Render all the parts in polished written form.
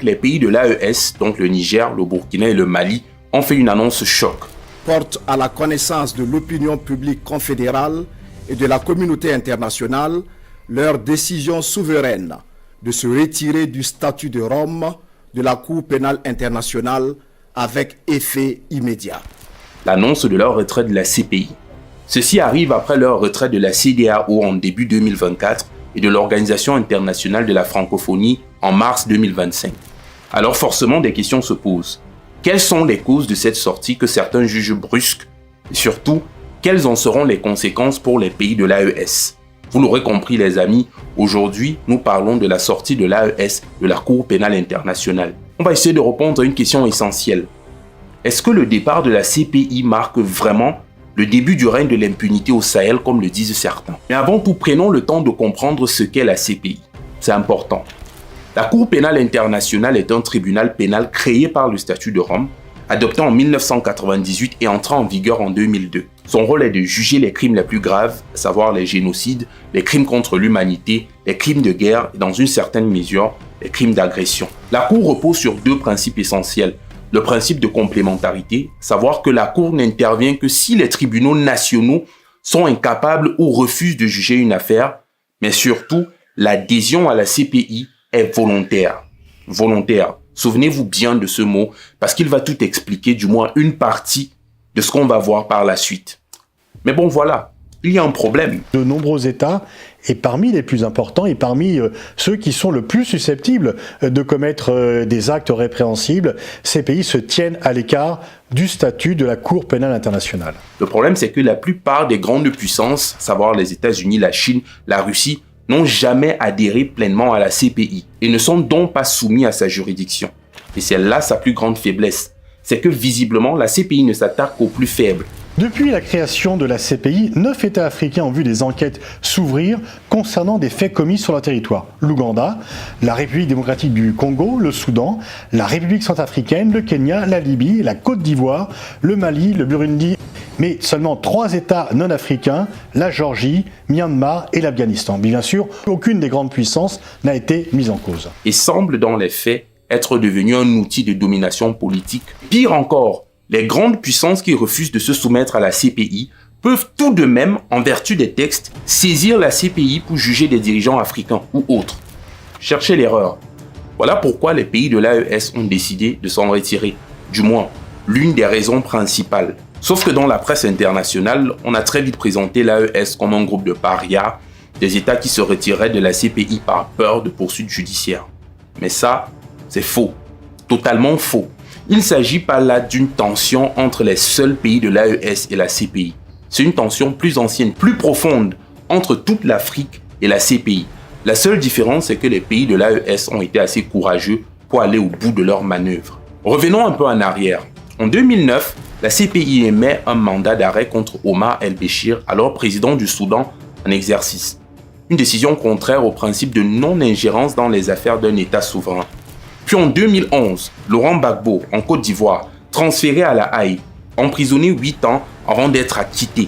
Les pays de l'AES, donc le Niger, le Burkina et le Mali, ont fait une annonce choc. Porte à la connaissance de l'opinion publique confédérale et de la communauté internationale leur décision souveraine de se retirer du statut de Rome de la Cour pénale internationale avec effet immédiat. L'annonce de leur retrait de la CPI. Ceci arrive après leur retrait de la CEDEAO en début 2024 et de l'Organisation internationale de la francophonie en mars 2025. Alors forcément, des questions se posent. Quelles sont les causes de cette sortie que certains jugent brusque? Et surtout, quelles en seront les conséquences pour les pays de l'AES? Vous l'aurez compris les amis, aujourd'hui nous parlons de la sortie de l'AES de la Cour pénale internationale. On va essayer de répondre à une question essentielle. Est-ce que le départ de la CPI marque vraiment le début du règne de l'impunité au Sahel comme le disent certains? Mais avant tout, prenons le temps de comprendre ce qu'est la CPI. C'est important. La Cour pénale internationale est un tribunal pénal créé par le statut de Rome, adopté en 1998 et entré en vigueur en 2002. Son rôle est de juger les crimes les plus graves, à savoir les génocides, les crimes contre l'humanité, les crimes de guerre et dans une certaine mesure, les crimes d'agression. La Cour repose sur deux principes essentiels. Le principe de complémentarité, savoir que la Cour n'intervient que si les tribunaux nationaux sont incapables ou refusent de juger une affaire, mais surtout, l'adhésion à la CPI est volontaire. Volontaire. Souvenez-vous bien de ce mot parce qu'il va tout expliquer, du moins une partie de ce qu'on va voir par la suite. Mais bon voilà, il y a un problème. De nombreux États, et parmi les plus importants, et parmi ceux qui sont le plus susceptibles de commettre des actes répréhensibles, ces pays se tiennent à l'écart du statut de la Cour pénale internationale. Le problème, c'est que la plupart des grandes puissances, à savoir les États-Unis, la Chine, la Russie, n'ont jamais adhéré pleinement à la CPI et ne sont donc pas soumis à sa juridiction. Et c'est là sa plus grande faiblesse. C'est que visiblement, la CPI ne s'attaque qu'aux plus faibles. Depuis la création de la CPI, 9 États africains ont vu des enquêtes s'ouvrir concernant des faits commis sur leur territoire. L'Ouganda, la République démocratique du Congo, le Soudan, la République centrafricaine, le Kenya, la Libye, la Côte d'Ivoire, le Mali, le Burundi. Mais seulement 3 États non africains, la Géorgie, Myanmar et l'Afghanistan. Bien sûr, aucune des grandes puissances n'a été mise en cause. Et semble dans les faits être devenu un outil de domination politique. Pire encore, les grandes puissances qui refusent de se soumettre à la CPI peuvent tout de même, en vertu des textes, saisir la CPI pour juger des dirigeants africains ou autres. Cherchez l'erreur. Voilà pourquoi les pays de l'AES ont décidé de s'en retirer. Du moins, l'une des raisons principales. Sauf que dans la presse internationale, on a très vite présenté l'AES comme un groupe de parias, des États qui se retiraient de la CPI par peur de poursuites judiciaires. Mais ça, c'est faux. Totalement faux. Il ne s'agit pas là d'une tension entre les seuls pays de l'AES et la CPI. C'est une tension plus ancienne, plus profonde, entre toute l'Afrique et la CPI. La seule différence, c'est que les pays de l'AES ont été assez courageux pour aller au bout de leurs manœuvres. Revenons un peu en arrière. En 2009, la CPI émet un mandat d'arrêt contre Omar el-Béchir, alors président du Soudan en exercice. Une décision contraire au principe de non-ingérence dans les affaires d'un État souverain. Puis en 2011, Laurent Gbagbo, en Côte d'Ivoire, transféré à La Haye, emprisonné 8 ans avant d'être acquitté.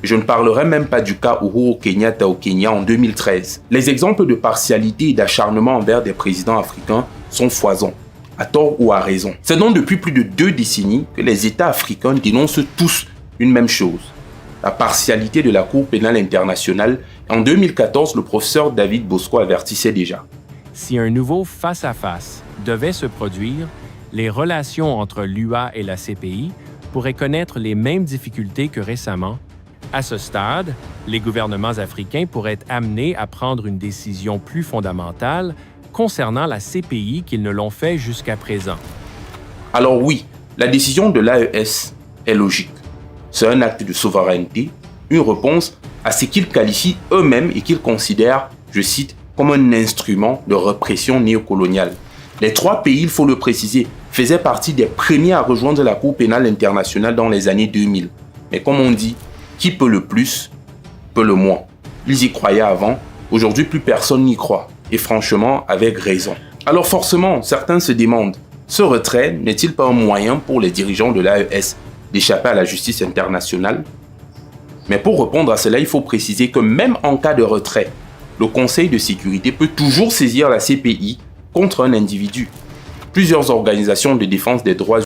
Je ne parlerai même pas du cas Uhuru Kenyatta au Kenya en 2013. Les exemples de partialité et d'acharnement envers des présidents africains sont foisons, à tort ou à raison. C'est donc depuis plus de 2 décennies que les États africains dénoncent tous une même chose, la partialité de la Cour pénale internationale. En 2014, le professeur David Bosco avertissait déjà. Si un nouveau face-à-face devait se produire, les relations entre l'UA et la CPI pourraient connaître les mêmes difficultés que récemment. À ce stade, les gouvernements africains pourraient être amenés à prendre une décision plus fondamentale concernant la CPI qu'ils ne l'ont fait jusqu'à présent. Alors oui, la décision de l'AES est logique. C'est un acte de souveraineté, une réponse à ce qu'ils qualifient eux-mêmes et qu'ils considèrent, je cite, comme un instrument de répression néocoloniale. Les 3 pays, il faut le préciser, faisaient partie des premiers à rejoindre la Cour pénale internationale dans les années 2000. Mais comme on dit, qui peut le plus, peut le moins. Ils y croyaient avant, aujourd'hui plus personne n'y croit. Et franchement, avec raison. Alors forcément, certains se demandent, ce retrait n'est-il pas un moyen pour les dirigeants de l'AES d'échapper à la justice internationale? Mais pour répondre à cela, il faut préciser que même en cas de retrait, le Conseil de sécurité peut toujours saisir la CPI contre un individu. plusieurs organisations de défense des droits